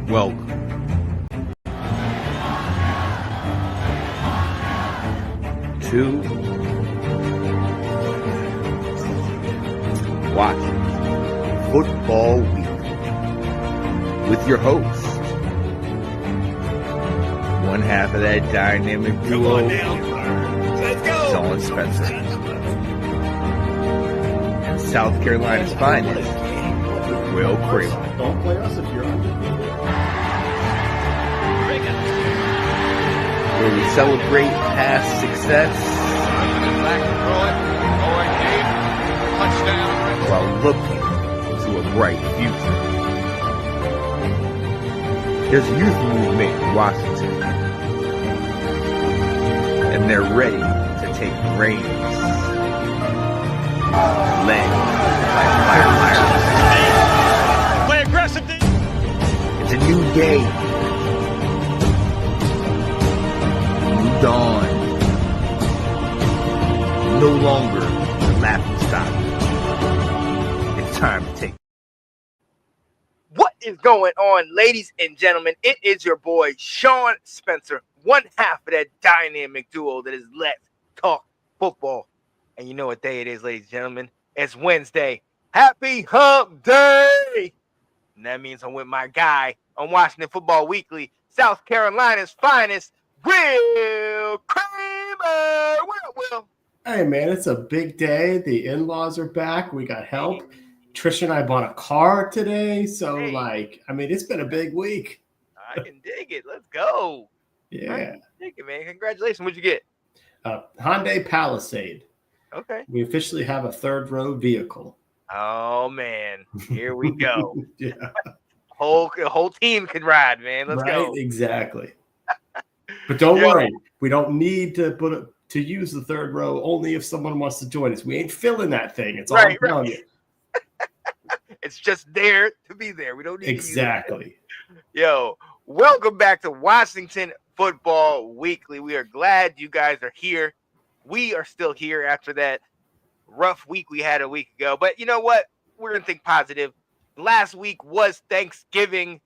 Welcome to Washington Football Week with your host, one half of that dynamic duo, Sean Spencer, and South Carolina's finest, Will Craven. Don't play us if you're undefeated. Where we celebrate past success while looking to a bright future. There's a youth movement in Washington, and they're ready to take the reins. Led by Fire. Play aggressive. It's a new day. New dawn. No longer the laughing stock. It's time to take. What is going on, ladies and gentlemen? It is your boy, Sean Spencer, one half of that dynamic duo that is Let's Talk Football. And you know what day it is, ladies and gentlemen? It's Wednesday. Happy Hump Day! And that means I'm with my guy on Washington Football Weekly, South Carolina's finest, Will Kramer. Will. Hey, man, it's a big day. The in-laws are back. We got help. Trisha and I bought a car today. So, it's been a big week. I can dig it. Let's go. Yeah. I can dig it, man. Congratulations. What'd you get? Hyundai Palisade. Okay. We officially have a third row vehicle. Oh, man. Here we go. Yeah. Whole team can ride, man. Let's go. Exactly. But don't worry. We don't need to use the third row only if someone wants to join us. We ain't filling that thing. It's all on you. It's just there to be there. We don't need exactly. Yo, welcome back to Washington Football Weekly. We are glad you guys are here. We are still here after that rough week we had a week ago. But you know what? We're going to think positive. Last week was Thanksgiving.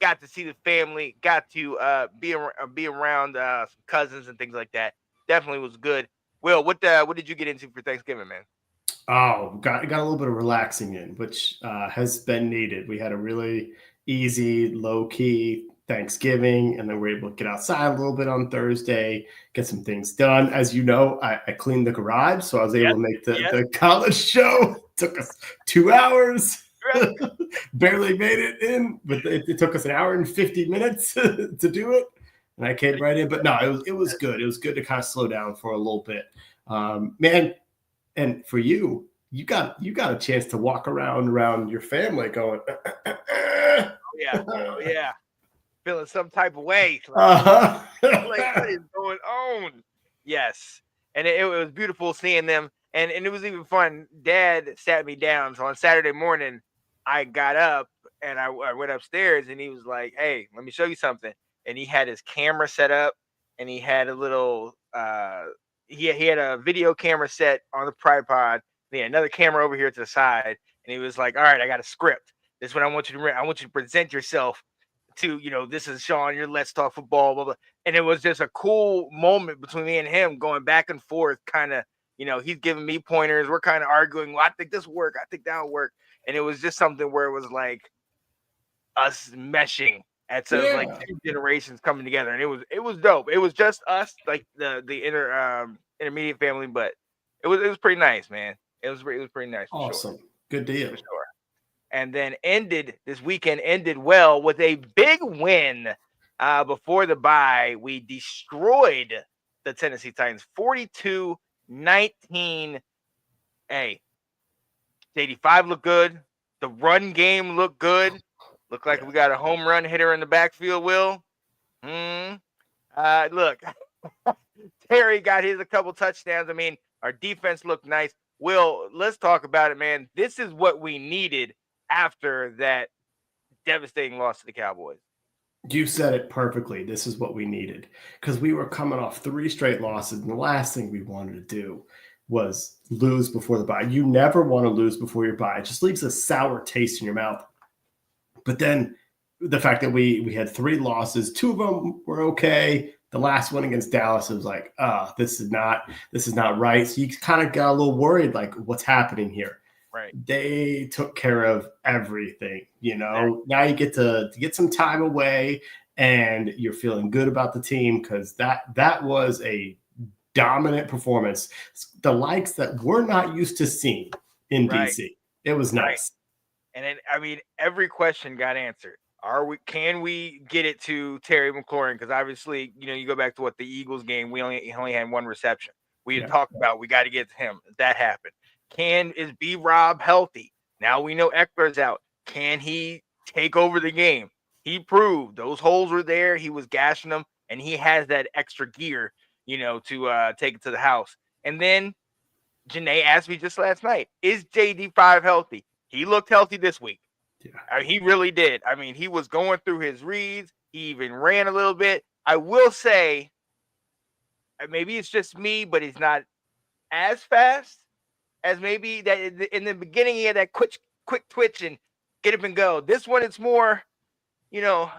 Got to see the family. Got to be around some cousins and things like that. Definitely was good. Will, what did you get into for Thanksgiving, man? Oh, got a little bit of relaxing in, which has been needed. We had a really easy, low-key Thanksgiving, and then we were able to get outside a little bit on Thursday, get some things done. As you know, I cleaned the garage, so I was able to make the college show. Took us 2 hours. Right. Barely made it in, but it took us an hour and 50 minutes to do it, and I came right in. But no, it was good. It was good to kind of slow down for a little bit, man. And for you got a chance to walk around your family going, Oh yeah, feeling some type of way. Like, what is going on? Yes, and it was beautiful seeing them, and it was even fun. Dad sat me down, so on Saturday morning, I got up and I went upstairs, and he was like, "Hey, let me show you something." And he had his camera set up, and he had a little he had a video camera set on the tripod. He had another camera over here to the side, and he was like, "All right, I got a script. This is what I want you to read. I want you to present yourself to, this is Sean, your Let's Talk Football, blah, blah." And it was just a cool moment between me and him going back and forth, kind of, he's giving me pointers. We're kind of arguing. Well, I think this will work. I think that will work. And it was just something where it was like us meshing at like two generations coming together. And it was dope. It was just us, like the intermediate family, but it was pretty nice, man. It was pretty nice. Awesome. Sure. Good deal. For sure. And then this weekend ended well with a big win. Before the bye, we destroyed the Tennessee Titans 42-19. Hey, 85 looked good. The run game looked good. Looked like we got a home run hitter in the backfield, Will. Look, Terry got his a couple touchdowns. I mean, our defense looked nice. Will, let's talk about it, man. This is what we needed after that devastating loss to the Cowboys. You said it perfectly. This is what we needed, because we were coming off 3 straight losses, and the last thing we wanted to do was lose before the bye. You never want to lose before your bye. It just leaves a sour taste in your mouth. But then the fact that we had 3 losses, 2 of them were okay. The last one against Dallas, it was like, this is not right. So you kind of got a little worried, like, what's happening here? Right. They took care of everything. Now you get to get some time away, and you're feeling good about the team because that was a dominant performance, the likes that we're not used to seeing in DC. It was nice. And then, I mean, every question got answered. Can we get it to Terry McLaurin? Because obviously, you go back to the Eagles game, he only had 1 reception. We had talked about we got to get to him. That happened. Is B Rob healthy? Now we know Eckler's out. Can he take over the game? He proved those holes were there. He was gashing them, and he has that extra gear, to take it to the house. And then Janae asked me just last night, is JD5 healthy? He looked healthy this week. Yeah. I mean, he really did. I mean, he was going through his reads. He even ran a little bit. I will say, maybe it's just me, but he's not as fast as maybe that in the beginning. He had that quick twitch and get up and go. This one, it's more, a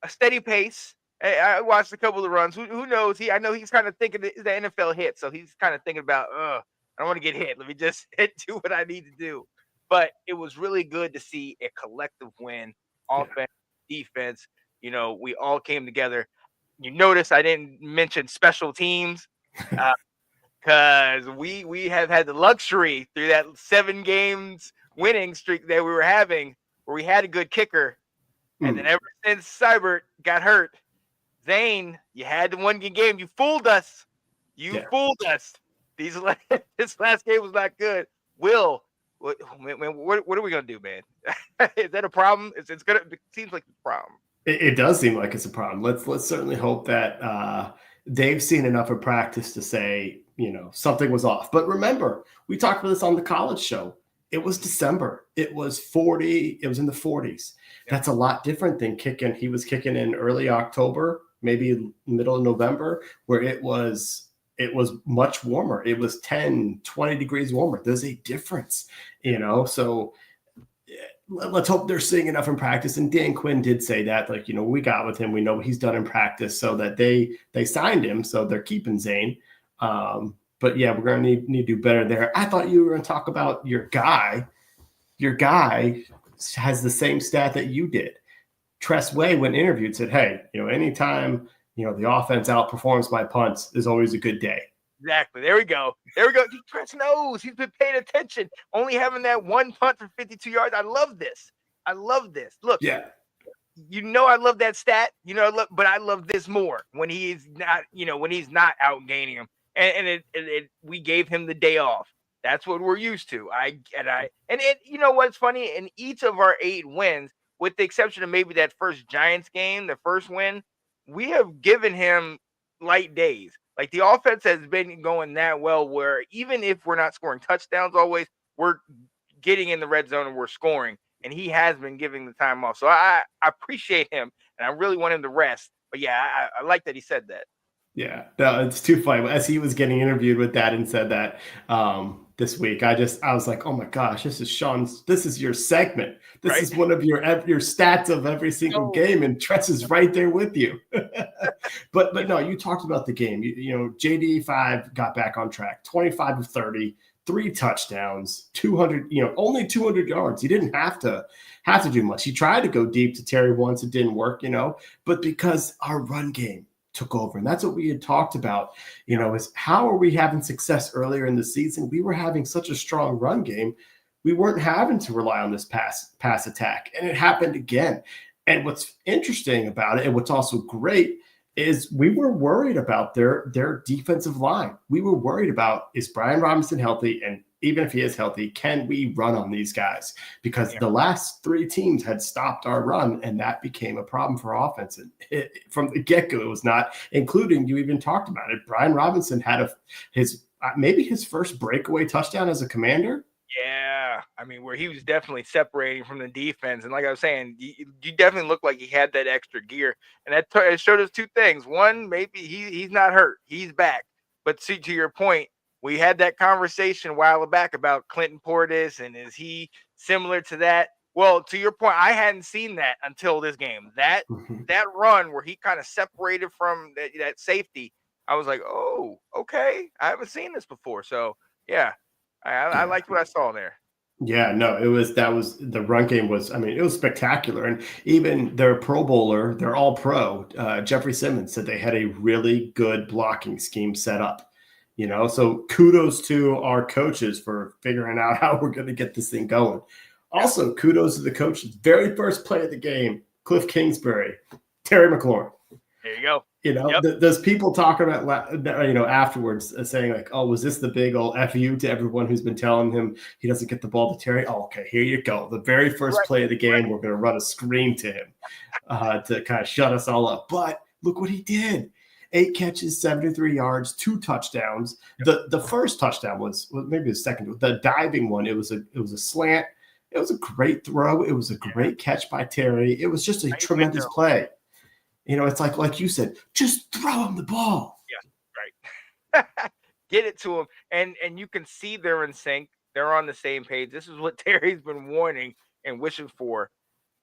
steady pace. I watched a couple of runs. Who knows? I know he's kind of thinking the NFL hit, so he's kind of thinking about, I don't want to get hit. Let me just do what I need to do. But it was really good to see a collective win, offense, defense. We all came together. You notice I didn't mention special teams because we have had the luxury through that 7 games winning streak that we were having where we had a good kicker. And then ever since Seibert got hurt, Zane, you had the 1 game. You fooled us. Fooled us. This last game was not good. Will, what are we gonna do, man? Is that a problem? It seems like a problem. It does seem like it's a problem. Let's certainly hope that Dave's seen enough of practice to say, something was off. But remember, we talked about this on the college show. It was December. It was 40. It was in the 40s. Yeah. That's a lot different than kicking. He was kicking in early October, maybe middle of November, where it was much warmer. It was 10, 20 degrees warmer. There's a difference, so let's hope they're seeing enough in practice. And Dan Quinn did say that, we got with him. We know what he's done in practice, so that they signed him. So they're keeping Zane. But yeah, we're going to need to do better there. I thought you were going to talk about your guy. Your guy has the same stat that you did. Tress Way, when interviewed, said, hey, anytime the offense outperforms my punts is always a good day. Exactly. There we go. Tress knows. He's been paying attention. Only having that 1 punt for 52 yards. I love this. Look. Yeah. I love that stat. But I love this more when he's not, when he's not outgaining him. And we gave him the day off. That's what we're used to. What's funny? In each of our 8 wins, with the exception of maybe that first Giants game, the first win, we have given him light days. Like, the offense has been going that well where even if we're not scoring touchdowns always, we're getting in the red zone and we're scoring. And he has been giving the time off. So I appreciate him, and I really want him to rest. But, yeah, I like that he said that. Yeah, no, it's too funny. As he was getting interviewed with that and said that this week, I was like, oh my gosh, this is your segment. This is one of your stats of every single game, and Tress is right there with you. but no, you talked about the game. JD5 got back on track, 25 of 30, 3 touchdowns, 200, only 200 yards. He didn't have to do much. He tried to go deep to Terry once, it didn't work, but because our run game took over. And that's what we had talked about, is how are we having success earlier in the season? We were having such a strong run game. We weren't having to rely on this pass attack. And it happened again. And what's interesting about it, and what's also great, is we were worried about their defensive line. We were worried about, is Brian Robinson healthy? And even if he is healthy, can we run on these guys? Because the last 3 teams had stopped our run, and that became a problem for offense. And from the get-go, it was not, including, you even talked about it, Brian Robinson had maybe his first breakaway touchdown as a Commander. Yeah, I mean, where he was definitely separating from the defense. And like I was saying, you definitely looked like he had that extra gear. And it showed us 2 things. One, maybe he's not hurt. He's back. But see, to your point, we had that conversation a while back about Clinton Portis, and is he similar to that? Well, to your point, I hadn't seen that until this game. That run where he kind of separated from that safety, I was like, oh, okay, I haven't seen this before. So yeah, I liked what I saw there. Yeah, no, that was the run game was, I mean, it was spectacular. And even their Pro Bowler, they're all pro, Jeffrey Simmons said they had a really good blocking scheme set up, so kudos to our coaches for figuring out how we're going to get this thing going. Also, kudos to the coach's very first play of the game, Cliff Kingsbury, Terry McLaurin. There you go. There's people talking about, afterwards saying like, oh, was this the big old FU to everyone who's been telling him he doesn't get the ball to Terry? Oh, okay, here you go. The very first play of the game, we're going to run a screen to him to kind of shut us all up. But look what he did. 8 catches, 73 yards, 2 touchdowns. The first touchdown was maybe the second. The diving one, it was a slant. It was a great throw. It was a great catch by Terry. It was just a tremendous play. It's like you said, just throw him the ball. Yeah, right. Get it to him. And you can see they're in sync. They're on the same page. This is what Terry's been wanting and wishing for.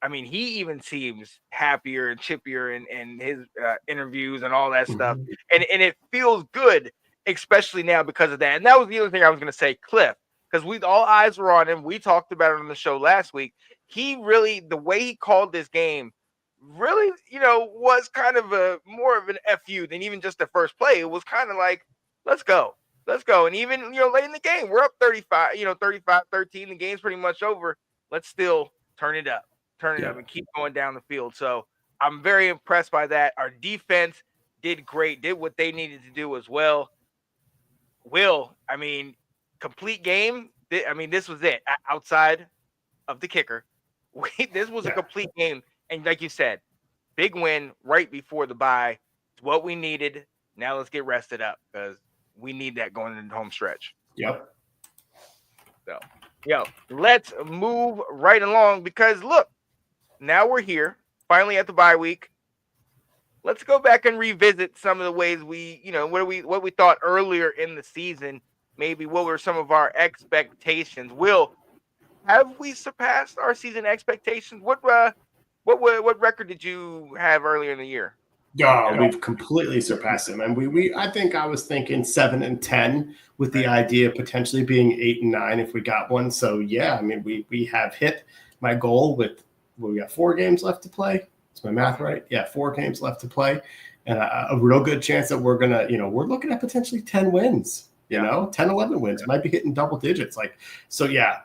I mean, he even seems happier and chippier in his interviews and all that stuff. And it feels good, especially now because of that. And that was the other thing I was going to say, Cliff, because all eyes were on him. We talked about it on the show last week. He really, the way he called this game, really, was kind of more of an FU than even just the first play. It was kind of like, let's go. And even, late in the game, we're up 35, 35-13. The game's pretty much over. Let's still turn it up and keep going down the field. So I'm very impressed by that. Our defense did great, did what they needed to do as well. Will, I mean, complete game. I mean, this was it. Outside of the kicker, this was a complete game. And like you said, big win right before the bye. It's what we needed. Now let's get rested up because we need that going into the home stretch. Yep. So, let's move right along because, look, now we're here, finally at the bye week. Let's go back and revisit some of the ways what we thought earlier in the season. Maybe what were some of our expectations? Will, have we surpassed our season expectations? What record did you have earlier in the year? Yeah, we've completely surpassed them, and I think I was thinking 7-10 with the idea of potentially being 8-9 if we got one. So yeah, I mean we have hit my goal with we got 4 games left to play. Is my math right? Yeah, 4 games left to play, and a real good chance that we're gonna we're looking at potentially 10 wins. 10-11 wins, might be hitting double digits. So yeah.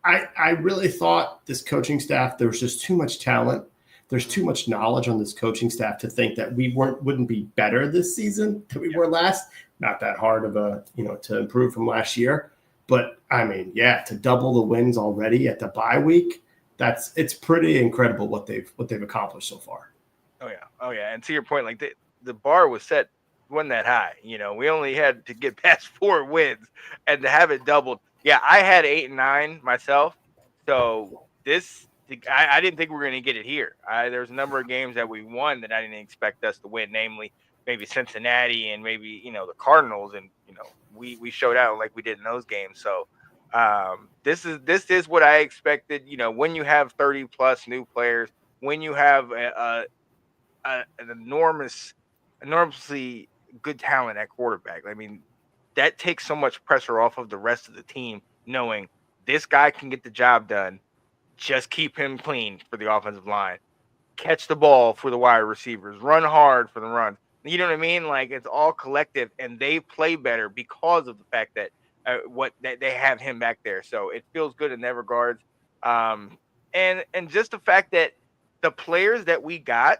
I really thought this coaching staff, there was just too much talent. There's too much knowledge on this coaching staff to think that we wouldn't be better this season than we were last. Not that hard of to improve from last year. But I mean, to double the wins already at the bye week, it's pretty incredible what they've accomplished so far. Oh yeah. And to your point, like the bar wasn't that high. We only had to get past 4 wins and to have it doubled. Yeah, I had 8-9 myself. So I didn't think we were going to get it here. There's a number of games that we won that I didn't expect us to win, namely maybe Cincinnati and maybe, the Cardinals. And, we showed out like we did in those games. So this is what I expected. When you have 30 plus new players, when you have an enormously good talent at quarterback, I mean, that takes so much pressure off of the rest of the team, knowing this guy can get the job done. Just keep him clean for the offensive line. Catch the ball for the wide receivers. Run hard for the run. You know what I mean? Like, it's all collective, and they play better because of the fact that that they have him back there. So it feels good in that regards. And just the fact that the players that we got,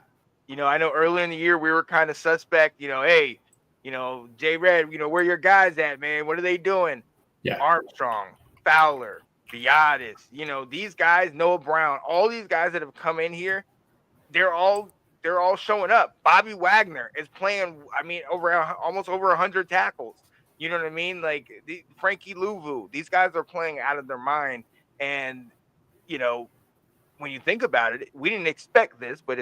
I know earlier in the year we were kind of suspect. Hey, J Red, where your guys at, man? What are they doing? Yeah. Armstrong, Fowler, Biadis, these guys, Noah Brown, all these guys that have come in here, they're all showing up. Bobby Wagner is playing, almost over 100 tackles. You know what I mean? Like Frankie Louvu, these guys are playing out of their mind. And, when you think about it, we didn't expect this, but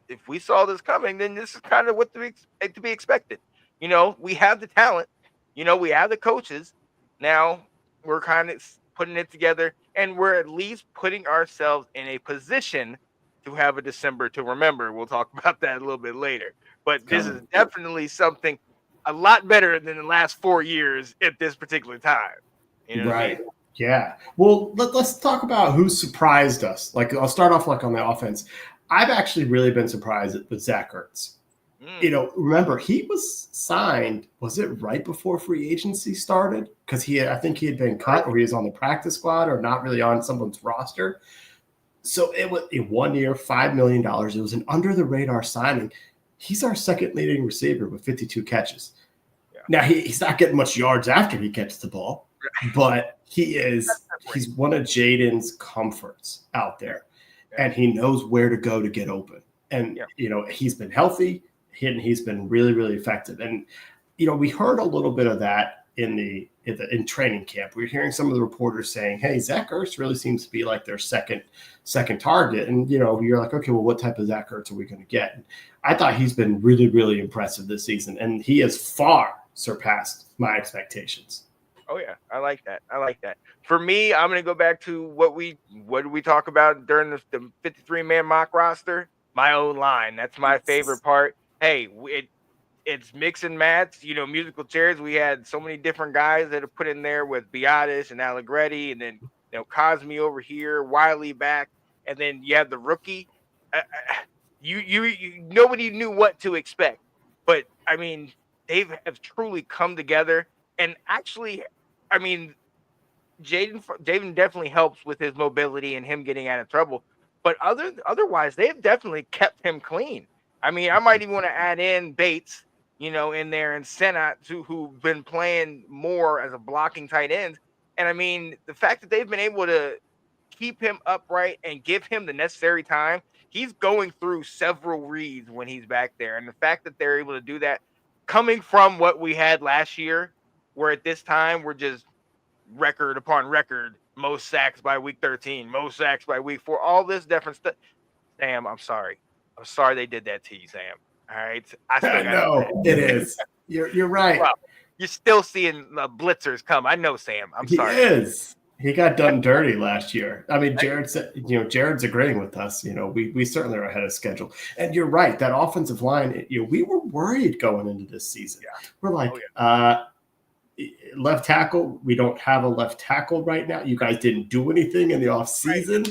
if we saw this coming, then this is kind of what to be expected. We have the talent, we have the coaches. Now we're kind of putting it together. and we're at least putting ourselves in a position to have a December to remember. We'll talk about that a little bit later. But this is definitely something a lot better than the last 4 years at this particular time. You know what I mean? Yeah. Well, let's talk about who surprised us. Like, I'll start off like on the offense. I've actually really been surprised with Zach Ertz. Remember, he was signed, was it right before free agency started? Because I think he had been cut, or he was on the practice squad, or not really on someone's roster. So it was in 1 year, $5 million. It was an under the radar signing. He's our second leading receiver with 52 catches. Yeah. Now he's not getting much yards after he catches the ball, but he's one of Jaden's comforts out there, and he knows where to go to get open. And he's been healthy. He's been really, really effective. And, we heard a little bit of that in training camp. We were hearing some of the reporters saying, hey, Zach Ertz really seems to be like their second target. And, you're like, okay, well, what type of Zach Ertz are we going to get? And I thought he's been really, really impressive this season. And he has far surpassed my expectations. Oh, yeah. I like that. For me, I'm going to go back to what did we talk about during the 53-man mock roster? My own line. That's my favorite part. Hey, it's mix and match, musical chairs. We had so many different guys that are put in there with Biadasz and Allegretti, and then Cosme over here, Wiley back, and then you have the rookie. You nobody knew what to expect, but I mean they have truly come together. And actually, I mean, Jaden definitely helps with his mobility and him getting out of trouble. But otherwise, they've definitely kept him clean. I mean, I might even want to add in Bates, in there, and Senat, who've been playing more as a blocking tight end. And I mean, the fact that they've been able to keep him upright and give him the necessary time, he's going through several reads when he's back there. And the fact that they're able to do that, coming from what we had last year, where at this time we're just record upon record, most sacks by week 13, most sacks by week 4, all this different stuff. Sam, I'm sorry they did that to you, Sam. All right, I know it is. You're right. Well, you're still seeing the blitzers come. I know, Sam. I'm sorry. He is. He got done dirty last year. I mean, Jared said, Jared's agreeing with us. We certainly are ahead of schedule. And you're right. That offensive line, we were worried going into this season. Yeah. We're like, left tackle. We don't have a left tackle right now. You guys didn't do anything in the off season.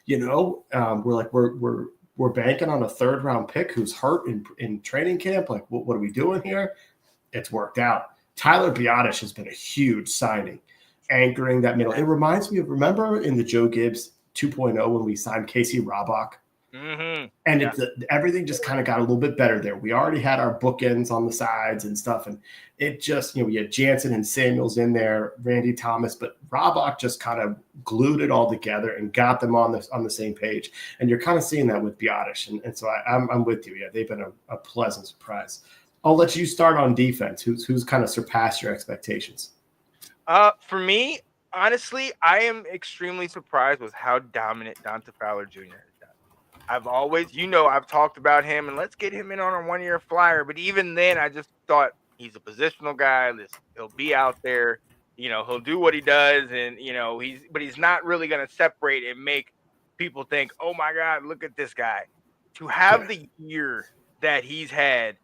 Right. We're like, we're banking on a 3rd round pick who's hurt in training camp. Like, what are we doing here? It's worked out. Tyler Biadasz has been a huge signing, anchoring that middle. It reminds me of, remember in the Joe Gibbs 2.0 when we signed Casey Robach? Mm-hmm. And everything just kind of got a little bit better there. We already had our bookends on the sides and stuff. And it just, we had Jansen and Samuels in there, Randy Thomas, but Robach just kind of glued it all together and got them on the same page. And you're kind of seeing that with Biadasz. And so I'm with you. Yeah, they've been a pleasant surprise. I'll let you start on defense. Who's kind of surpassed your expectations? For me, honestly, I am extremely surprised with how dominant Dante Fowler Jr. is. I've always, I've talked about him, and let's get him in on a 1-year flyer. But even then, I just thought he's a positional guy. He'll be out there. He'll do what he does, and he's not really going to separate and make people think, oh my God, look at this guy. To have the year that he's had,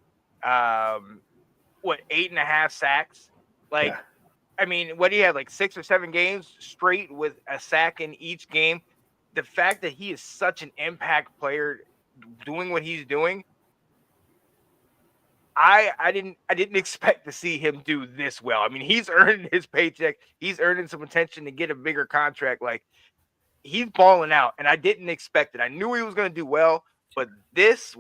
8.5 sacks? I mean, what do you have, like 6 or 7 games straight with a sack in each game? The fact that he is such an impact player doing what he's doing, I didn't expect to see him do this well. I mean, he's earned his paycheck. He's earning some attention to get a bigger contract. Like, he's balling out, and I didn't expect it. I knew he was going to do well, but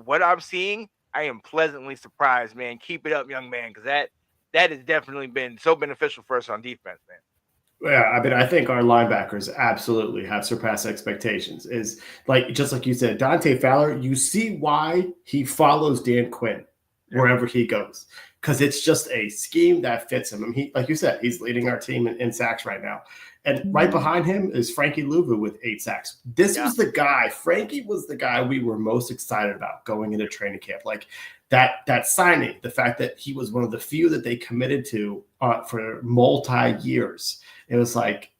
what I'm seeing, I am pleasantly surprised, man. Keep it up, young man, because that has definitely been so beneficial for us on defense, man. Yeah, I mean, I think our linebackers absolutely have surpassed expectations. Is just like you said, Dante Fowler, you see why he follows Dan Quinn wherever he goes, because it's just a scheme that fits him. I mean, like you said, he's leading our team in sacks right now. And right behind him is Frankie Louvu with 8 sacks. This was the guy. Frankie was the guy we were most excited about going into training camp. Like that signing, the fact that he was one of the few that they committed to for multi-years. It was like,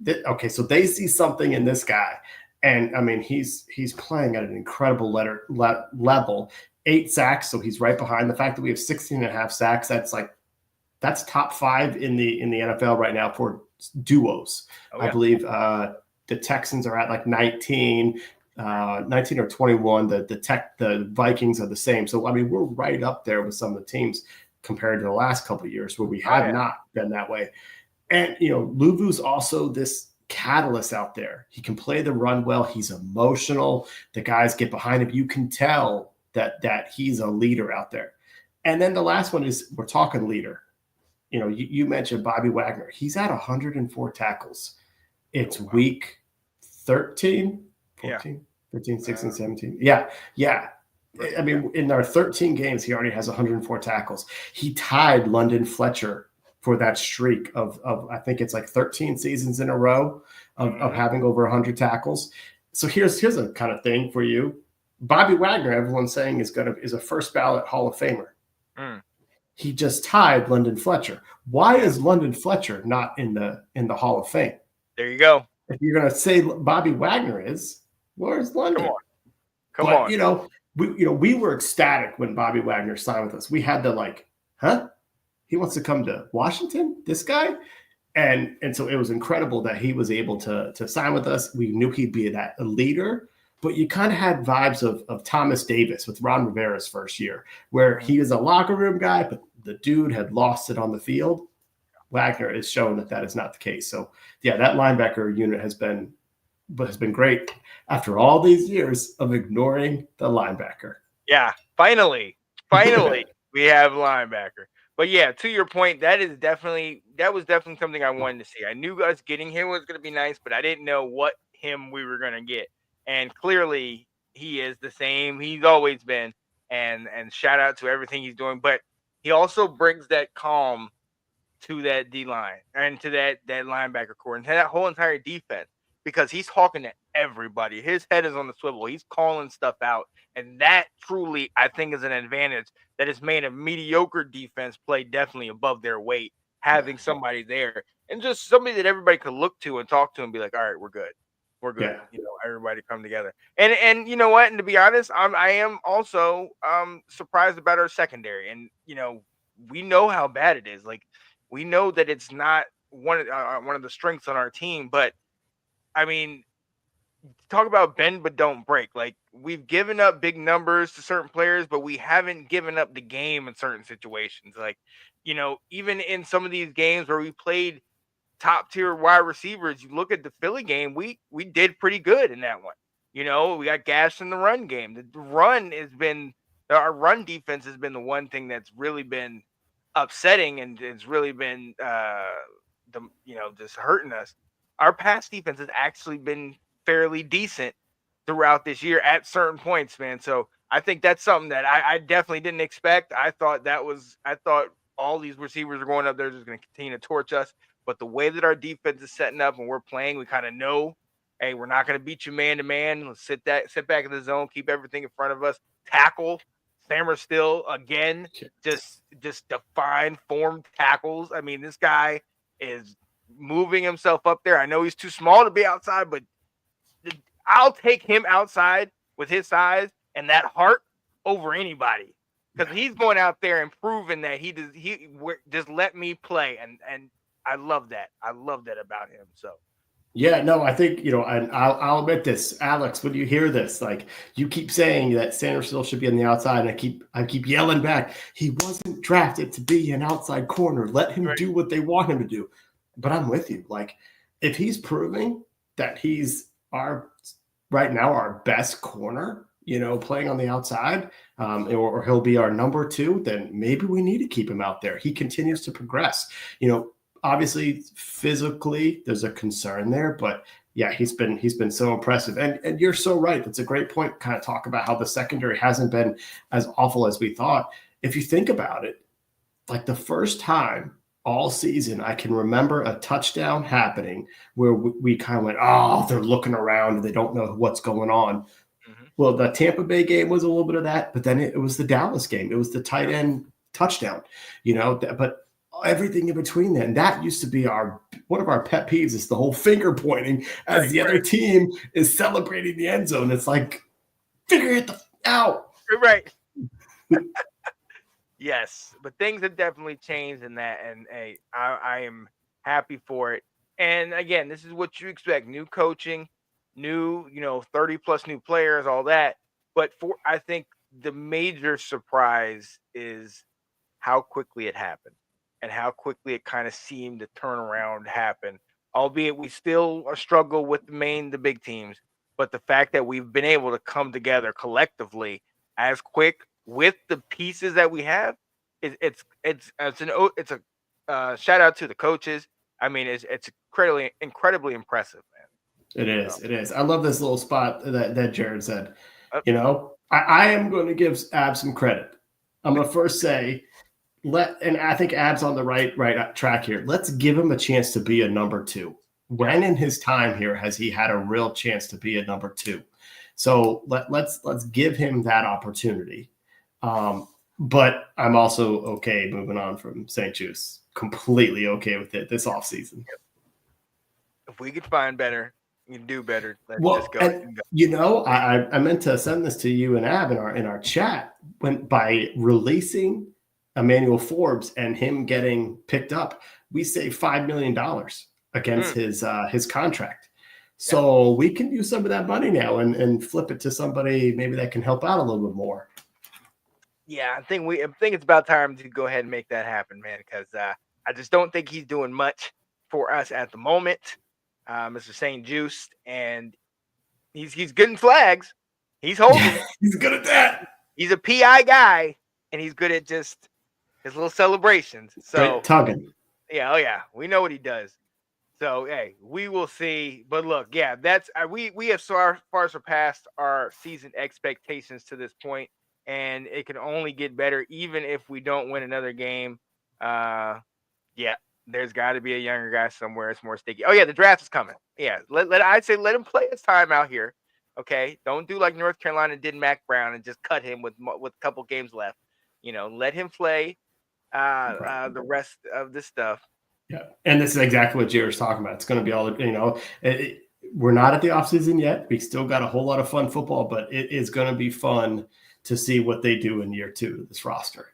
okay, so they see something in this guy. And I mean, he's playing at an incredible level. 8 sacks, so he's right behind. The fact that we have 16 and a half sacks, that's top 5 in the NFL right now for duos. Oh, yeah. I believe the Texans are at like 19 or 21. The Vikings are the same. So I mean, we're right up there with some of the teams compared to the last couple of years where we have not been that way. And Luvu's also this catalyst out there. He can play the run well. He's emotional. The guys get behind him. You can tell that he's a leader out there. And then the last one is, we're talking leader. You mentioned Bobby Wagner. He's at 104 tackles. It's week 13, 14, 15, 16, 17. Yeah. I mean, in our 13 games, he already has 104 tackles. He tied London Fletcher for that streak of I think it's like 13 seasons in a row of having over 100 tackles. So here's a kind of thing for you. Bobby Wagner, everyone's saying is a first ballot Hall of Famer. He just tied London Fletcher. Why is London Fletcher not in the Hall of Fame? There you go. If you're going to say Bobby Wagner is, where's London? Come on. We were ecstatic when Bobby Wagner signed with us. We had the he wants to come to Washington, this guy? And so it was incredible that he was able to sign with us. We knew he'd be a leader, but you kind of had vibes of Thomas Davis with Ron Rivera's first year, where he was a locker room guy, but the dude had lost it on the field. Wagner is showing that is not the case. So yeah, that linebacker unit has been great after all these years of ignoring the linebacker. Yeah, finally we have linebacker. But yeah, to your point, that was definitely something I wanted to see. I knew us getting him was going to be nice, but I didn't know what him we were going to get. And clearly he is the same. He's always been. And shout out to everything he's doing. But he also brings that calm to that D-line and to that linebacker core and to that whole entire defense, because he's talking to everybody. His head is on the swivel. He's calling stuff out. And that truly, I think, is an advantage that has made a mediocre defense play definitely above their weight, having somebody there and just somebody that everybody could look to and talk to and be like, all right, we're good. We're good. Yeah. Everybody come together. And you know what? And to be honest, I am also surprised about our secondary. And, we know how bad it is. Like, we know that it's not one of the strengths on our team, but I mean, talk about bend but don't break. Like, we've given up big numbers to certain players, but we haven't given up the game in certain situations. Like, even in some of these games where we played top tier wide receivers, you look at the Philly game, we did pretty good in that one. We got gashed in the run game. Our run defense has been the one thing that's really been upsetting and it's really been just hurting us. Our pass defense has actually been fairly decent throughout this year at certain points, man. So I think that's something that I definitely didn't expect. I thought all these receivers are going up there just going to continue to torch us. But the way that our defense is setting up and we're playing, we kind of know, hey, we're not going to beat you man to man. Let's sit back in the zone, keep everything in front of us, tackle. Sammer still again, just define formed tackles. I mean, this guy is moving himself up there. I know he's too small to be outside, but I'll take him outside with his size and that heart over anybody, because he's going out there and proving that he just let me play, and I love that. I love that about him. So. Yeah, no, I think, and I'll admit this, Alex, when you hear this, like, you keep saying that Sanders still should be on the outside, and I keep yelling back, he wasn't drafted to be an outside corner. Let him do what they want him to do. But I'm with you. Like, if he's proving that he's right now our best corner, playing on the outside, or he'll be our number 2, then maybe we need to keep him out there. He continues to progress. Obviously, physically, there's a concern there, but yeah, he's been so impressive. And you're so right. That's a great point. Kind of talk about how the secondary hasn't been as awful as we thought. If you think about it, like the first time all season, I can remember a touchdown happening where we kind of went, oh, they're looking around and they don't know what's going on. Mm-hmm. Well, the Tampa Bay game was a little bit of that, but then it was the Dallas game. It was the tight end touchdown, but everything in between then. That used to be one of our pet peeves is the whole finger pointing as the other team is celebrating the end zone. It's like, figure it out. Right. Yes, but things have definitely changed in that, and hey, I am happy for it. And again, this is what you expect: new coaching, new 30 plus new players, all that. But I think the major surprise is how quickly it happened and how quickly it kind of seemed to turn around happen. Albeit we still struggle with the big teams, but the fact that we've been able to come together collectively as quick with the pieces that we have, it's a shout out to the coaches. I mean, it's incredibly impressive, man. It is. It is. I love this little spot that Jared said. I am going to give Ab some credit. I'm going to first say, and I think Ab's on the right track here. Let's give him a chance to be a number 2. When in his time here has he had a real chance to be a number 2? So let's give him that opportunity. But I'm also okay moving on from St. Juice. Completely okay with it this offseason. If we could find better, you can do better. Let's just go. And, I meant to send this to you and Ab in our chat by releasing Emmanuel Forbes and him getting picked up, we saved $5 million against his contract. So we can use some of that money now and flip it to somebody maybe that can help out a little bit more. Yeah, I think it's about time to go ahead and make that happen, man, because I just don't think he's doing much for us at the moment. Mr. St. Juice, and he's good in flags. He's holding. He's good at that. He's a PI guy, and he's good at just his little celebrations. So great tugging. Yeah, oh yeah, we know what he does. So hey, we will see. But look, yeah, that's we have so far surpassed our season expectations to this point, and it can only get better even if we don't win another game. Yeah. There's got to be a younger guy somewhere. It's more sticky. Oh yeah, the draft is coming. Yeah, I'd say let him play his time out here. Okay, don't do like North Carolina did Mac Brown and just cut him with a couple games left. Let him play the rest of this stuff. Yeah, and this is exactly what Jared's talking about. It's going to be all we're not at the offseason yet. We still got a whole lot of fun football, but it is going to be fun to see what they do in year 2 of this roster.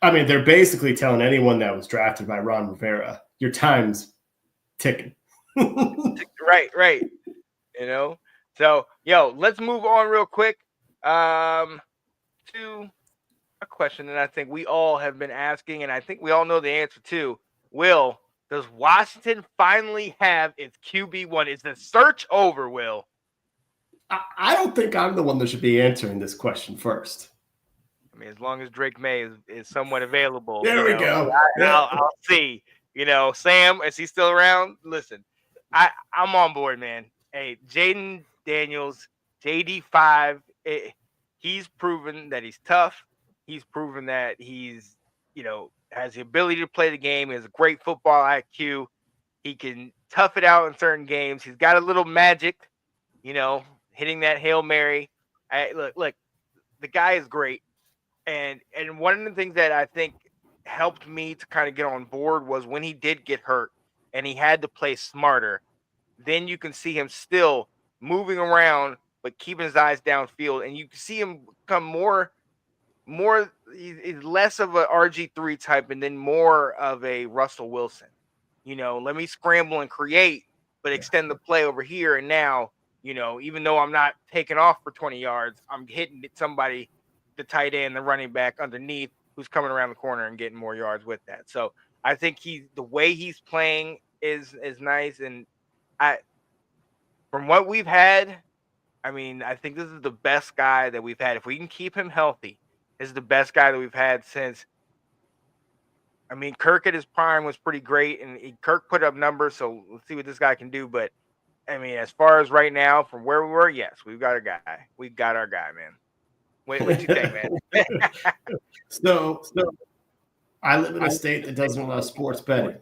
I mean, they're basically telling anyone that was drafted by Ron Rivera, your time's ticking. Right. So, let's move on real quick to a question that I think we all have been asking, and I think we all know the answer to. Will, does Washington finally have its QB1? Is the search over, Will? I don't think I'm the one that should be answering this question first. I mean, as long as Drake May is somewhat available. There we go. I'll see. Sam, is he still around? Listen, I'm on board, man. Hey, Jaden Daniels, JD5, he's proven that he's tough. He's proven that he's, has the ability to play the game. He has a great football IQ. He can tough it out in certain games. He's got a little magic, hitting that Hail Mary. Look, the guy is great. And one of the things that I think helped me to kind of get on board was when he did get hurt and he had to play smarter, then you can see him still moving around but keeping his eyes downfield, and you can see him become more he's less of a RG3 type and then more of a Russell Wilson. Let me scramble and create, but extend the play over here. And now, even though I'm not taking off for 20 yards, I'm hitting somebody, the tight end, the running back underneath, who's coming around the corner and getting more yards with that. So I think the way he's playing is nice. And from what we've had, I mean, I think this is the best guy that we've had. If we can keep him healthy, this is the best guy that we've had since. I mean, Kirk at his prime was pretty great, and Kirk put up numbers. So let's see what this guy can do. But I mean, as far as right now, from where we were, yes, we've got a guy. We got our guy, man. What you think, man? So I live in a state that doesn't allow sports betting.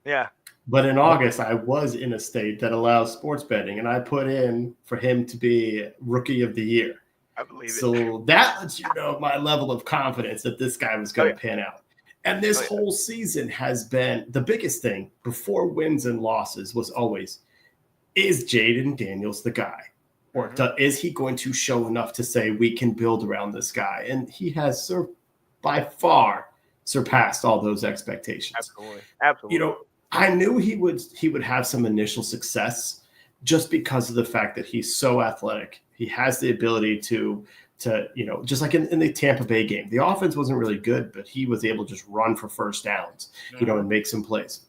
Yeah. But in August, I was in a state that allows sports betting, and I put in for him to be Rookie of the Year. I believe it. So that lets you know my level of confidence that this guy was going to pan out. And this whole season has been the biggest thing before wins and losses was always, is Jaden Daniels the guy? Or is he going to show enough to say we can build around this guy? And he has by far surpassed all those expectations. Absolutely. You know, I knew he would have some initial success just because of the fact that he's so athletic. He has the ability to just like in the Tampa Bay game, the offense wasn't really good, but he was able to just run for first downs, and make some plays.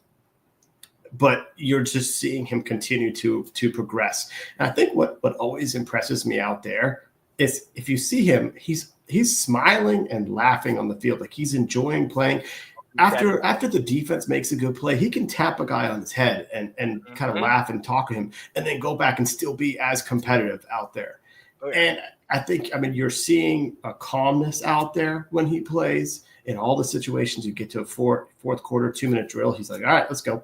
But you're just seeing him continue to progress. And I think what always impresses me out there is if you see him, he's smiling and laughing on the field, like he's enjoying playing. After the defense makes a good play, he can tap a guy on his head and kind of laugh and talk to him, and then go back and still be as competitive out there. And I think, you're seeing a calmness out there when he plays in all the situations. You get to a fourth quarter, 2-minute drill. He's like, all right, let's go.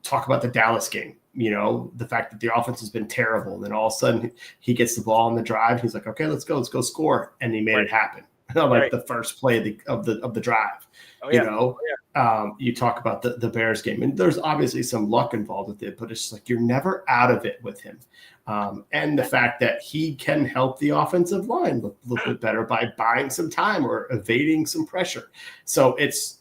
Talk about the Dallas game, the fact that the offense has been terrible. And then all of a sudden he gets the ball on the drive. He's like, okay, let's go score. And he made it happen. The first play of the drive. You talk about the Bears game, and there's obviously some luck involved with it, but it's like you're never out of it with him. And the fact that he can help the offensive line look bit better by buying some time or evading some pressure. So it's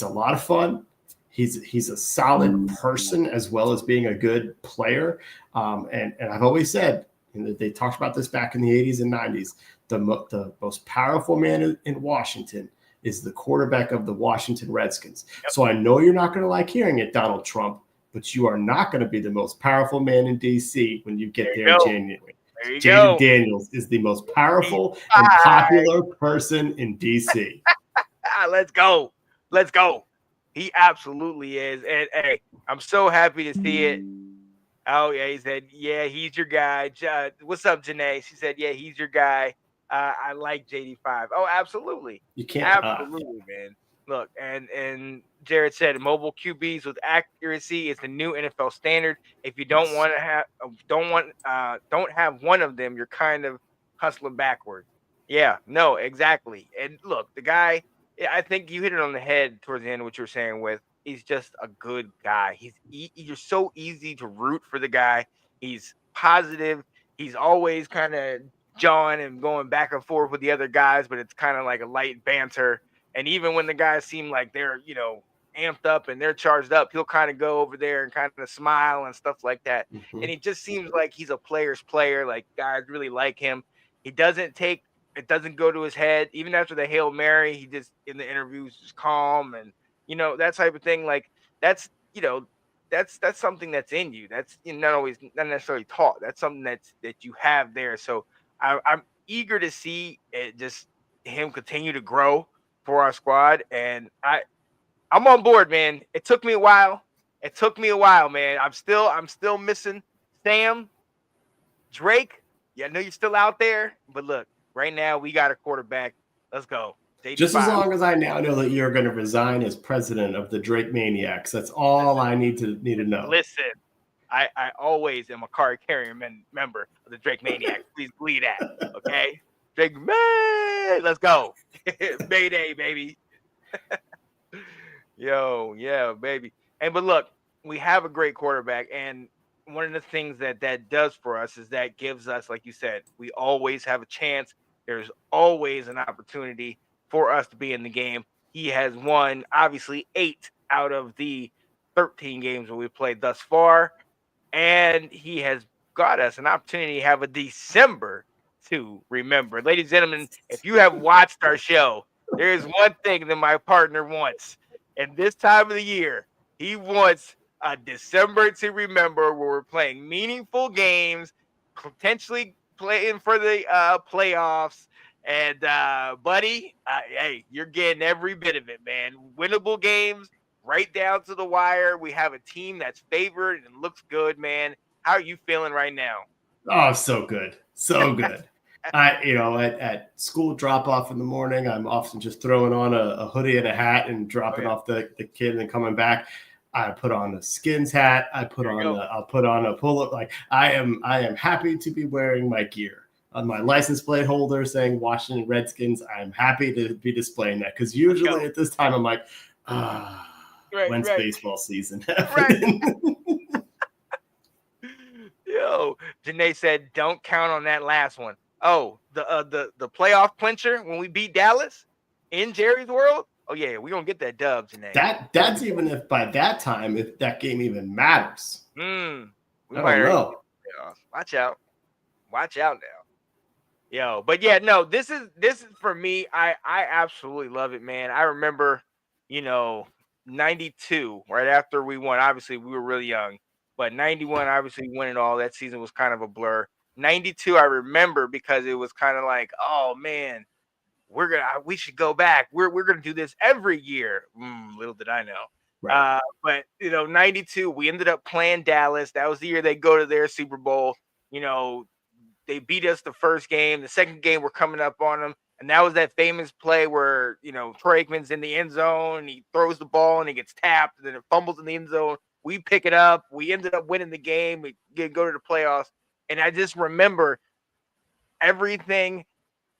a lot of fun. He's a solid person as well as being a good player. And I've always said, they talked about this back in the 80s and 90s, the most powerful man in Washington is the quarterback of the Washington Redskins. Yep. So I know you're not going to like hearing it, Donald Trump, but you are not going to be the most powerful man in D.C. when you get there in January. Jaden Daniels is the most powerful and popular person in D.C. Let's go. He absolutely is. And, hey, I'm so happy to see it. Oh, yeah, he said, yeah, he's your guy. What's up, Janae? She said, yeah, he's your guy. I like JD5. Oh, absolutely. You can't. Absolutely, man. Look, and Jared said, mobile QBs with accuracy is the new NFL standard. If you don't have one of them, you're kind of hustling backward. Yeah, no, exactly. And look, the guy, I think you hit it on the head towards the end of what you were saying with, he's just a good guy. You're so easy to root for the guy. He's positive. He's always kind of jawing and going back and forth with the other guys, but it's kind of like a light banter. And even when the guys seem like they're, amped up and they're charged up, he'll kind of go over there and kind of smile and stuff like that. Mm-hmm. And he just seems like he's a player's player. Like, guys really like him. It doesn't go to his head. Even after the Hail Mary, he just, in the interviews, just calm and, that type of thing. Like, that's something that's in you. That's not necessarily taught. That's something that you have there. So I'm eager to see it, just him continue to grow for our squad. And I'm on board, man. It took me a while. Man. I'm still missing Sam, Drake. Yeah, I know you're still out there, but look, right now we got a quarterback. Let's go. Just as long as I now know that you're going to resign as president of the Drake Maniacs, that's all I need to know. Listen, I always am a card carrying member of the Drake Maniacs. Please believe that, okay? Drake, man, let's go. Mayday, baby. Yo, yeah, baby. But look, we have a great quarterback, and one of the things that does for us is that gives us, like you said, we always have a chance. There's always an opportunity for us to be in the game. He has won, obviously, 8 out of the 13 games that we've played thus far, and he has got us an opportunity to have a December to remember. Ladies and gentlemen, if you have watched our show, there is one thing that my partner wants, and this time of the year, he wants a December to remember where we're playing meaningful games, potentially playing for the playoffs. And, buddy, hey, you're getting every bit of it, man. Winnable games right down to the wire. We have a team that's favored and looks good, man. How are you feeling right now? Oh, so good. So good. At school drop-off in the morning, I'm often just throwing on a hoodie and a hat and dropping off the kid and then coming back. I put on a Skins hat. I'll put on a pull-up. Like I am happy to be wearing my gear. my license plate holder saying Washington Redskins. I'm happy to be displaying that because usually at this time I'm like, when's baseball season happening? Yo, Janae said, don't count on that last one. Oh, the playoff clincher when we beat Dallas in Jerry's World. Oh yeah, we're gonna get that dub, Janae. That's even if by that time if that game even matters. We I might don't know. Watch out now. Yo, but yeah, no, this is for me. I absolutely love it, man. I remember, 92, right after we won. Obviously, we were really young, but 91, obviously winning all that season was kind of a blur. 92, I remember because it was kind of like, oh man, we should go back. We're gonna do this every year. Little did I know. Right. But 92, we ended up playing Dallas. That was the year they go to their Super Bowl. They beat us the first game. The second game, we're coming up on them. And that was that famous play where, Troy Aikman's in the end zone and he throws the ball and he gets tapped and then it fumbles in the end zone. We pick it up. We ended up winning the game. We go to the playoffs. And I just remember everything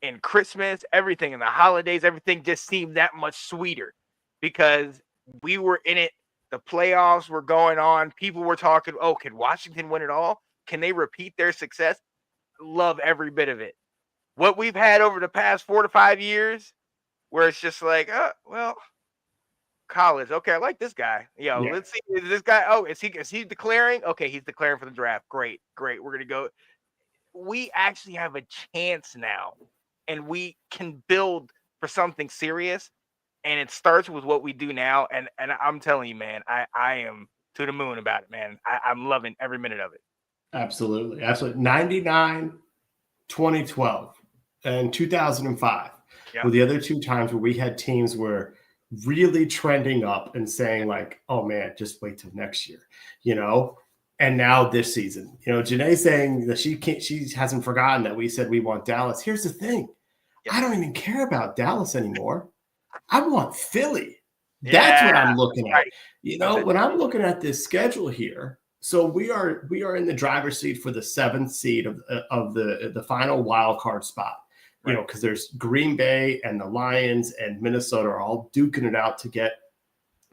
in Christmas, everything in the holidays, everything just seemed that much sweeter because we were in it. The playoffs were going on. People were talking, oh, can Washington win it all? Can they repeat their success? Love every bit of it. What we've had over the past 4 to 5 years, where it's just like, college. Okay, I like this guy. Let's see. Is this guy? Oh, is he declaring? Okay, he's declaring for the draft. Great. We're gonna go. We actually have a chance now, and we can build for something serious. And it starts with what we do now. And I'm telling you, man, I am to the moon about it, man. I'm loving every minute of it. Absolutely. 99, 2012, and 2005 were the other two times where we had teams were really trending up and saying like, oh man, just wait till next year, and now this season, Janae saying that she hasn't forgotten that we said we want Dallas. Here's the thing. I don't even care about Dallas anymore. I want Philly. That's what I'm looking at. When I'm looking at this schedule here, so we are in the driver's seat for the 7th seed of the final wild card spot. Because there's Green Bay and the Lions and Minnesota are all duking it out to get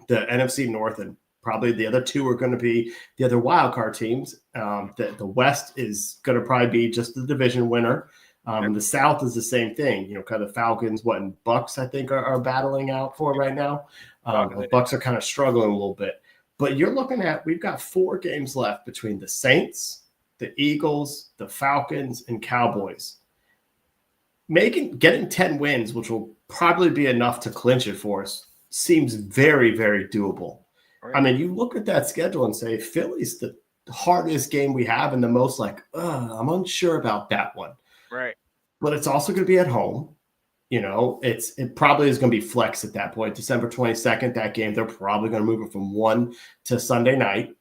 the NFC North, and probably the other two are going to be the other wild card teams. The West is going to probably be just the division winner. The South is the same thing. Kind of Falcons, and Bucks, I think, are battling out for right now. The Bucks are kind of struggling a little bit. But you're looking at, we've got 4 games left between the Saints, the Eagles, the Falcons, and Cowboys. Getting 10 wins, which will probably be enough to clinch it for us, seems very, very doable. Right. I mean, you look at that schedule and say, Philly's the hardest game we have and the most like, I'm unsure about that one. Right. But it's also going to be at home. It probably is going to be flex at that point. December 22nd, that game, they're probably going to move it from 1 to Sunday night,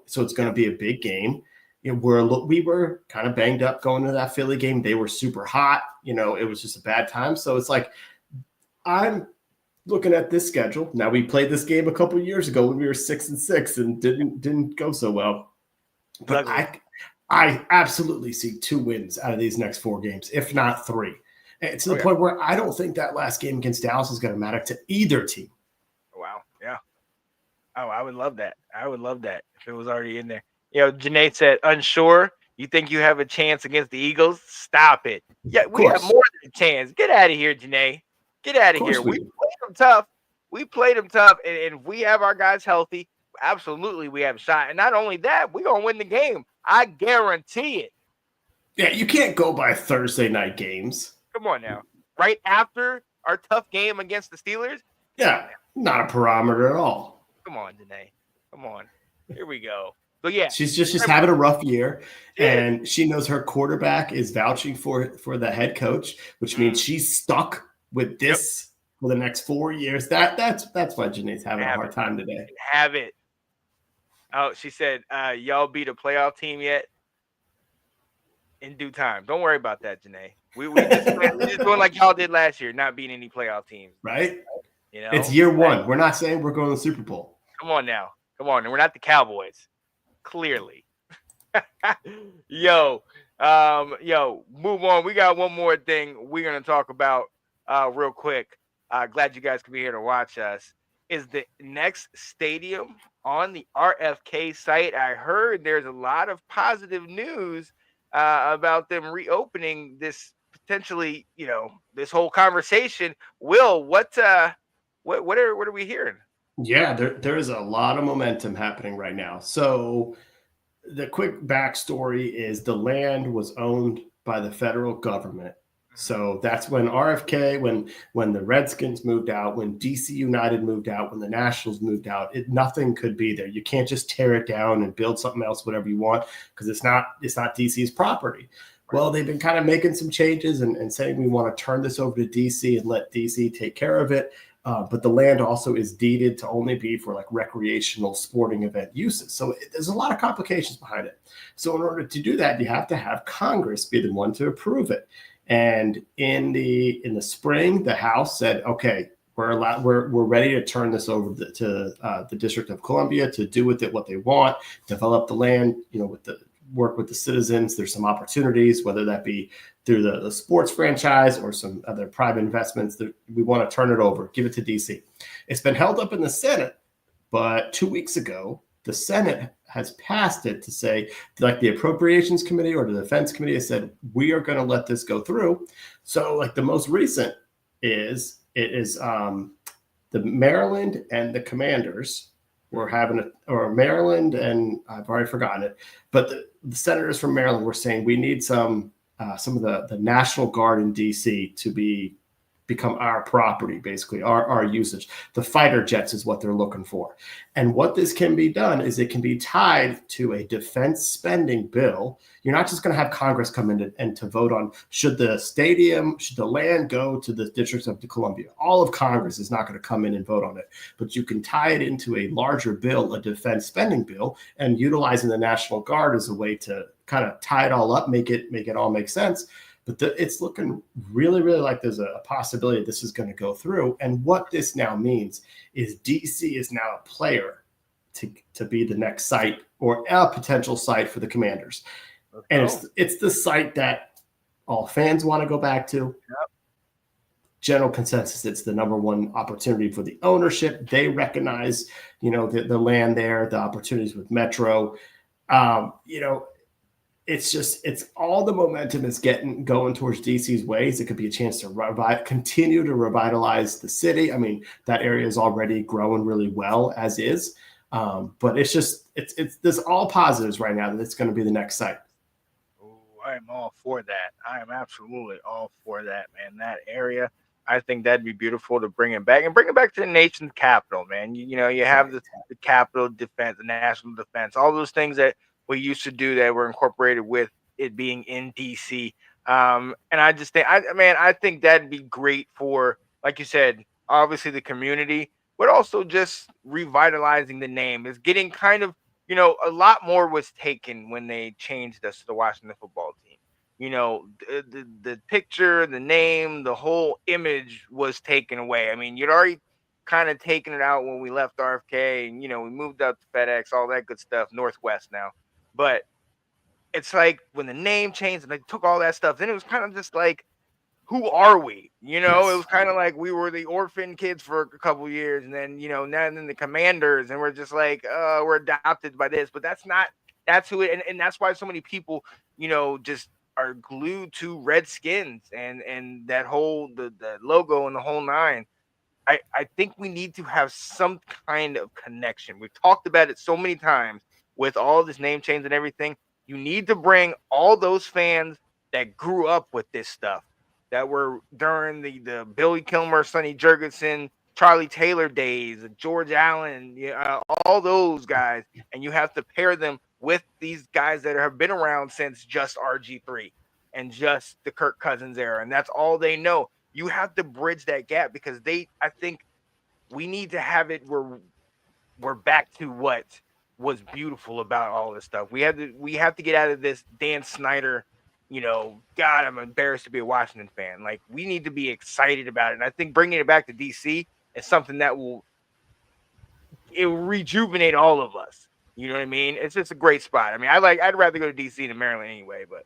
so it's going to be a big game. We were kind of banged up going to that Philly game. They were super hot. It was just a bad time. So it's like, I'm looking at this schedule. Now, we played this game a couple of years ago when we were 6-6 and didn't go so well. But I absolutely see 2 wins out of these next 4 games, if not 3. And to the point where I don't think that last game against Dallas is going to matter to either team. Wow. Yeah. Oh, I would love that. If it was already in there. Janae said, unsure. You think you have a chance against the Eagles? Stop it. Yeah, we have more than a chance. Get out of here, Janae. Get out of here. We played them tough. And if we have our guys healthy, absolutely we have a shot. And not only that, we're going to win the game. I guarantee it. Yeah, you can't go by Thursday night games. Come on now. Right after our tough game against the Steelers? Yeah, not a parameter at all. Come on, Janae. Come on. Here we go. But yeah. She's just having a rough year, and she knows her quarterback is vouching for the head coach, which means she's stuck with this for the next 4 years. That's why Janae's having a hard time today. Have it. Oh, she said, y'all beat a playoff team yet? In due time. Don't worry about that, Janae. We just doing like y'all did last year, not beating any playoff teams. Right? It's year 1. We're not saying we're going to the Super Bowl. Come on now. Come on. And we're not the Cowboys. Clearly. Yo, Yo, move on. We got one more thing we're gonna talk about real quick. Glad you guys could be here to watch us. Is the next stadium on the RFK site? I heard there's a lot of positive news about them reopening this potentially, this whole conversation. Will, what are we hearing? Yeah, there is a lot of momentum happening right now. So the quick backstory is the land was owned by the federal government. So that's when RFK, when the Redskins moved out, when DC United moved out, when the Nationals moved out, nothing could be there. You can't just tear it down and build something else, whatever you want, because it's not DC's property. Well, they've been kind of making some changes and saying we want to turn this over to DC and let DC take care of it. But the land also is deeded to only be for like recreational sporting event uses. So there's a lot of complications behind it. So in order to do that, you have to have Congress be the one to approve it. And in the spring, the House said, okay, we're ready to turn this over to the District of Columbia to do with it what they want, develop the land, work with the citizens. There's some opportunities, whether that be through the sports franchise or some other private investments, that we want to turn it over, give it to DC. It's been held up in the Senate, but 2 weeks ago, the Senate has passed it to say, like the Appropriations Committee or the Defense Committee has said, we are going to let this go through. So like the most recent is the Maryland and the Commanders were having or Maryland, and I've already forgotten it, but the senators from Maryland were saying we need some of the National Guard in DC to become our property, basically our usage. The fighter jets is what they're looking for. And what this can be done is it can be tied to a defense spending bill. You're not just going to have Congress come in and to vote on should the land go to the District of Columbia. All of Congress is not going to come in and vote on it, but you can tie it into a larger bill, a defense spending bill, and utilizing the National Guard as a way to kind of tie it all up, make it all make sense. But it's looking really, really like there's a possibility this is going to go through. And what this now means is DC is now a player to be the next site or a potential site for the Commanders. And it's the site that all fans want to go back to. Yep. General consensus, it's the number one opportunity for the ownership. They recognize, the land there, the opportunities with Metro. It's all the momentum is going towards DC's ways. It could be a chance to continue to revitalize the city. I mean, that area is already growing really well as is. But there's all positives right now that it's going to be the next site. I am all for that. I am absolutely all for that, man. That area, I think that'd be beautiful to bring it back to the nation's capital, man. You have the capital defense, the national defense, all those things that we used to do that were incorporated with it being in DC. And I just think, I think that'd be great for, like you said, obviously the community, but also just revitalizing the name. It's getting kind of, a lot more was taken when they changed us to the Washington football team. The picture, the name, the whole image was taken away. I mean, you'd already kind of taken it out when we left RFK and, we moved out to FedEx, all that good stuff, Northwest now. But it's like when the name changed and they took all that stuff, then it was kind of just like, who are we? Yes. It was kind of like we were the orphan kids for a couple of years, and then now and then the Commanders, and we're just like, we're adopted by this, but that's who it, and that's why so many people, just are glued to Redskins and that whole the logo and the whole nine. I think we need to have some kind of connection. We've talked about it so many times with all this name change and everything. You need to bring all those fans that grew up with this stuff, that were during the Billy Kilmer, Sonny Jurgensen, Charlie Taylor days, George Allen, all those guys, and you have to pair them with these guys that have been around since just RG3 and just the Kirk Cousins era, and that's all they know. You have to bridge that gap because I think we need to have it where we're back to what was beautiful about all this stuff. We have to get out of this Dan Snyder, God, I'm embarrassed to be a Washington fan. Like, we need to be excited about it. And I think bringing it back to DC is something that will rejuvenate all of us. You know what I mean? It's just a great spot. I mean, I'd rather go to DC than Maryland anyway, but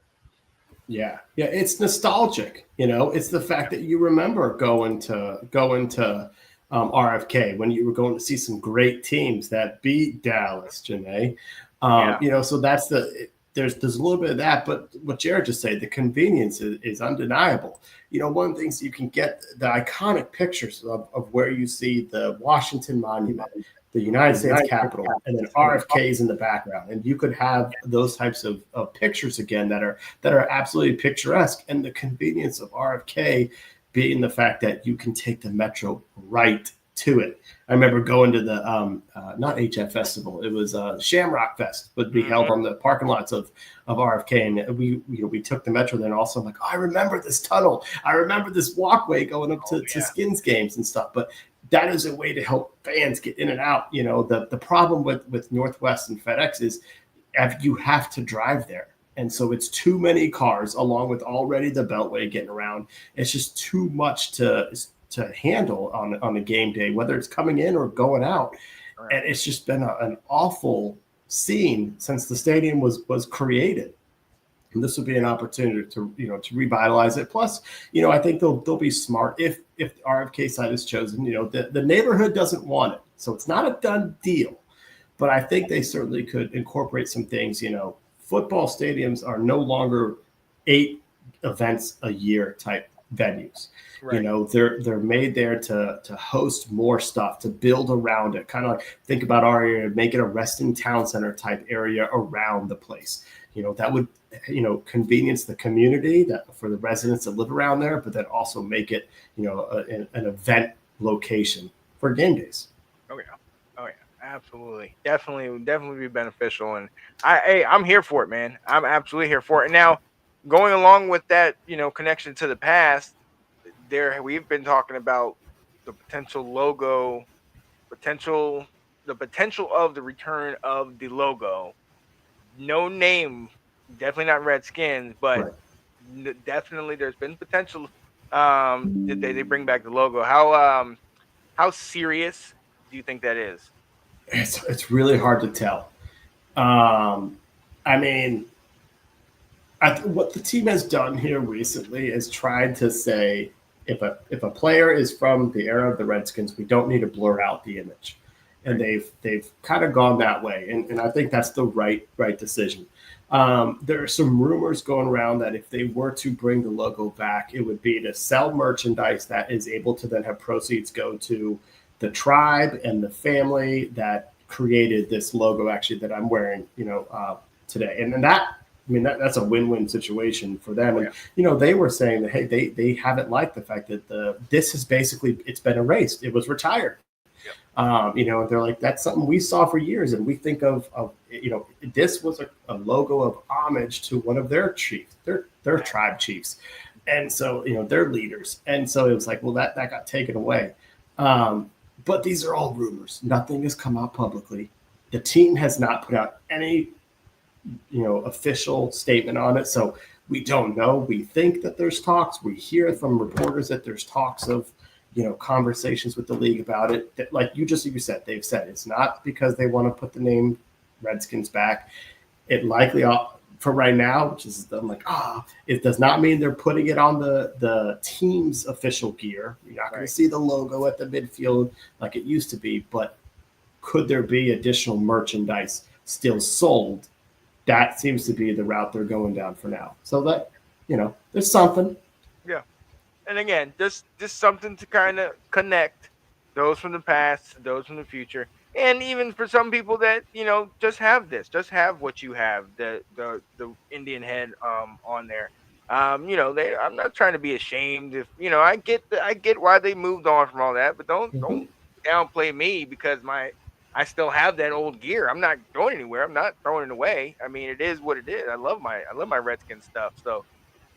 Yeah, it's nostalgic. It's the fact that you remember going to RFK when you were going to see some great teams that beat Dallas, Janae. So there's a little bit of that, but what Jared just said, the convenience is undeniable. One of the things you can get the iconic pictures of where you see the Washington Monument, the United States Capitol, and then RFK's in the background, and you could have those types of pictures again that are absolutely picturesque, and the convenience of RFK being the fact that you can take the metro right to it. I remember going to the not HF Festival, it was Shamrock Fest, would be held on the parking lots of RFK, and we took the metro. Then also I'm like, I remember this tunnel, I remember this walkway going up to Skins games and stuff. But that is a way to help fans get in and out. The problem with Northwest and FedEx is you have to drive there. And so it's too many cars along with already the Beltway getting around. It's just too much to handle on a game day, whether it's coming in or going out. Right. And it's just been an awful scene since the stadium was created. And this would be an opportunity to revitalize it. Plus, I think they'll be smart if the RFK site is chosen. The neighborhood doesn't want it, so it's not a done deal. But I think they certainly could incorporate some things. Football stadiums are no longer 8 events a year type venues. Right. They're made there to host more stuff, to build around it. Kind of like think about our area, make it a resting town center type area around the place. That would convenience the community that for the residents that live around there, but then also make it an event location for game days. Oh yeah, absolutely, definitely be beneficial. And I'm here for it, man. I'm absolutely here for it. And now, going along with that, connection to the past, we've been talking about the potential logo, the potential of the return of the logo. No name, definitely not Redskins, but right. Definitely there's been potential. They bring back the logo. How serious do you think that is? It's really hard to tell. I mean, what the team has done here recently is tried to say if a player is from the era of the Redskins, we don't need to blur out the image. And they've kind of gone that way. And I think that's the right decision. There are some rumors going around that if they were to bring the logo back, it would be to sell merchandise that is able to then have proceeds go to the tribe and the family that created this logo actually that I'm wearing, today. And that's a win-win situation for them. And, they were saying that, hey, they haven't liked the fact that this is basically, it's been erased. It was retired. And they're like, that's something we saw for years. And we think of this was a logo of homage to one of their chiefs, their tribe chiefs. And so, their leaders. And so it was like, well, that got taken away. But these are all rumors. Nothing has come out publicly. The team has not put out any, official statement on it. So we don't know. We think that there's talks. We hear from reporters that there's talks of, conversations with the league about it. That, like you said, they've said it's not because they want to put the name Redskins back. It likely, for right now, which is I'm like, it does not mean they're putting it on the team's official gear. You're not going to see the logo at the midfield like it used to be. But could there be additional merchandise still sold? That seems to be the route they're going down for now. So that, there's something. Yeah. And again, just something to kind of connect those from the past, those from the future. And even for some people that, just have what you have, the Indian head on there. I'm not trying to be ashamed if, I get why they moved on from all that, but don't downplay me because I still have that old gear. I'm not going anywhere. I'm not throwing it away. I mean, it is what it is. I love my Redskins stuff. So,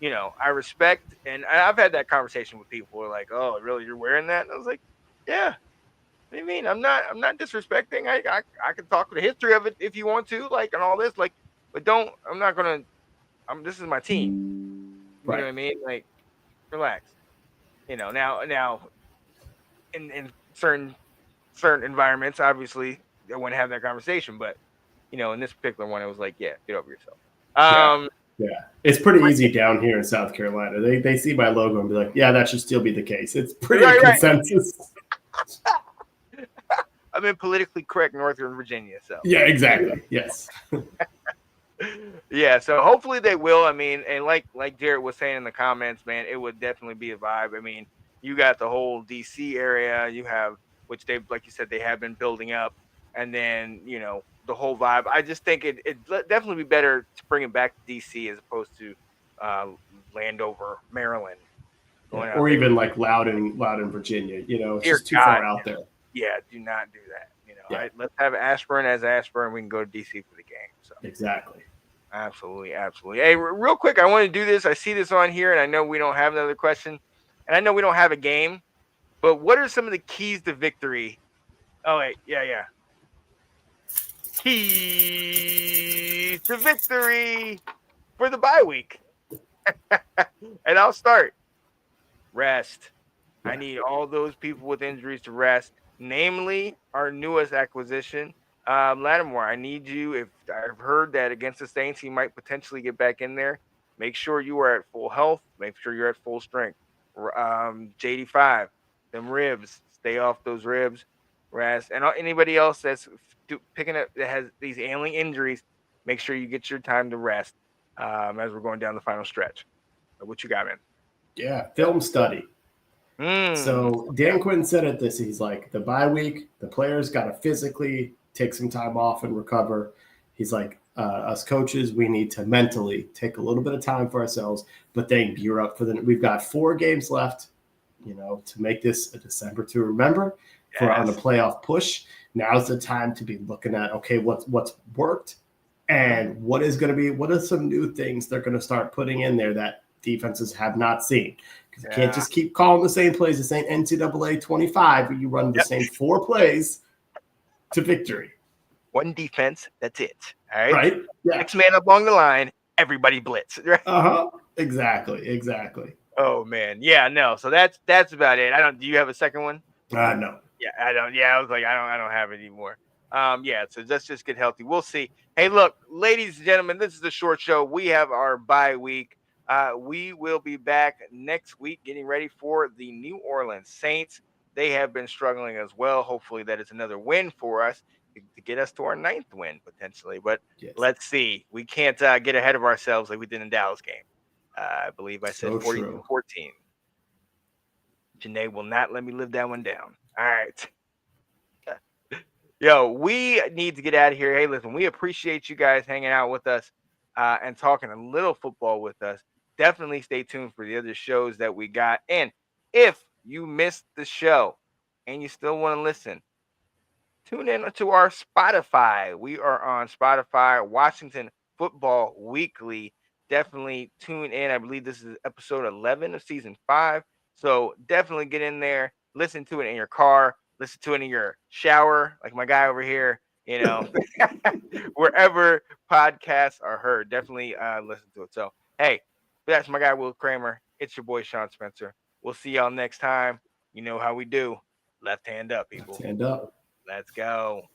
I respect, and I've had that conversation with people who are like, "Oh, really? You're wearing that?" And I was like, "Yeah." What do you mean? I'm not disrespecting. I can talk the history of it if you want to, like, and all this, like, but I'm not gonna. This is my team. You know what I mean? Like, relax. Now, in certain environments, obviously, I wouldn't have that conversation, but in this particular one, it was like, yeah, get over yourself. Yeah, it's pretty easy down here in South Carolina. They see my logo and be like, yeah, that should still be the case. It's pretty consensus. I'm in politically correct Northern Virginia, so. Yeah, exactly. Yes. Yeah, so hopefully they will. I mean, and like Jared was saying in the comments, man, it would definitely be a vibe. I mean, you got the whole DC area, you have, which they, like you said, they have been building up, and then, you know, the whole vibe. I just think it definitely be better to bring it back to DC as opposed to Landover, Maryland. Or even like Loudon, Virginia. You know, it's just too far out there. Yeah, do not do that. You know, let's have Ashburn as Ashburn. We can go to DC for the game. So exactly. Absolutely. Hey, real quick, I want to do this. I see this on here, and I know we don't have another question, and I know we don't have a game, but what are some of the keys to victory? Oh, wait. Yeah. Keys to victory for the bye week. And I'll start. Rest. I need all those people with injuries to rest, namely our newest acquisition, Lattimore. I need you. If I've heard that against the Saints, he might potentially get back in there. Make sure you are at full health. Make sure you're at full strength. JD5, them ribs, stay off those ribs. Rest. And anybody else that's picking up that has these ailing injuries, make sure you get your time to rest as we're going down the final stretch. What you got, man? Yeah, film study. So Dan Quinn said it this. He's like, the bye week, the players got to physically take some time off and recover. He's like, us coaches, we need to mentally take a little bit of time for ourselves, but then gear up for we've got 4 games left, you know, to make this a December to remember for on the playoff push. Now's the time to be looking at, okay, what's worked and what are some new things they're going to start putting in there that defenses have not seen. Because you can't just keep calling the same plays, the same NCAA 25 where you run the same 4 plays to victory. One defense, that's it. All right. Right. Yeah. 6 man along the line, everybody blitz. Right? Exactly. Oh man. Yeah, no. So that's about it. Do you have a second one? No. Yeah, I don't. Yeah, I was like, I don't have it anymore. So let's just get healthy. We'll see. Hey, look, ladies and gentlemen, this is the short show. We have our bye week. We will be back next week getting ready for the New Orleans Saints. They have been struggling as well. Hopefully that is another win for us to get us to our 9th win potentially. But let's see. We can't get ahead of ourselves like we did in Dallas game. I believe I said 40-14. Janae will not let me live that one down. All right. Yo, we need to get out of here. Hey, listen, we appreciate you guys hanging out with us and talking a little football with us. Definitely stay tuned for the other shows that we got. And if you missed the show and you still want to listen, tune in to our Spotify. We are on Spotify, Washington Football Weekly. Definitely tune in. I believe this is episode 11 of season 5. So definitely get in there, listen to it in your car, listen to it in your shower, like my guy over here, you know, wherever podcasts are heard, definitely listen to it. So, hey, that's my guy, Will Kramer. It's your boy, Sean Spencer. We'll see y'all next time. You know how we do. Left hand up, people. Left hand up. Let's go.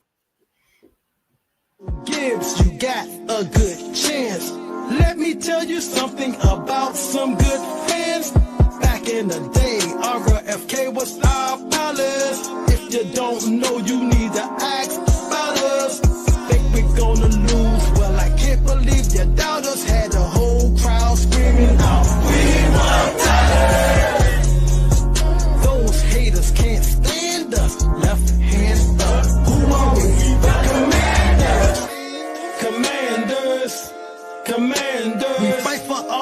Gibbs, you got a good chance. Let me tell you something about some good fans. Back in the day, RFK was our palace. If you don't know, you need to ask about us. Think we're gonna lose? Well, I can't believe you doubt us. Had the whole crowd screaming out, "We want that!" Those haters can't stand us. Left hand up. Who are we? The commanders. Commanders. We fight for all.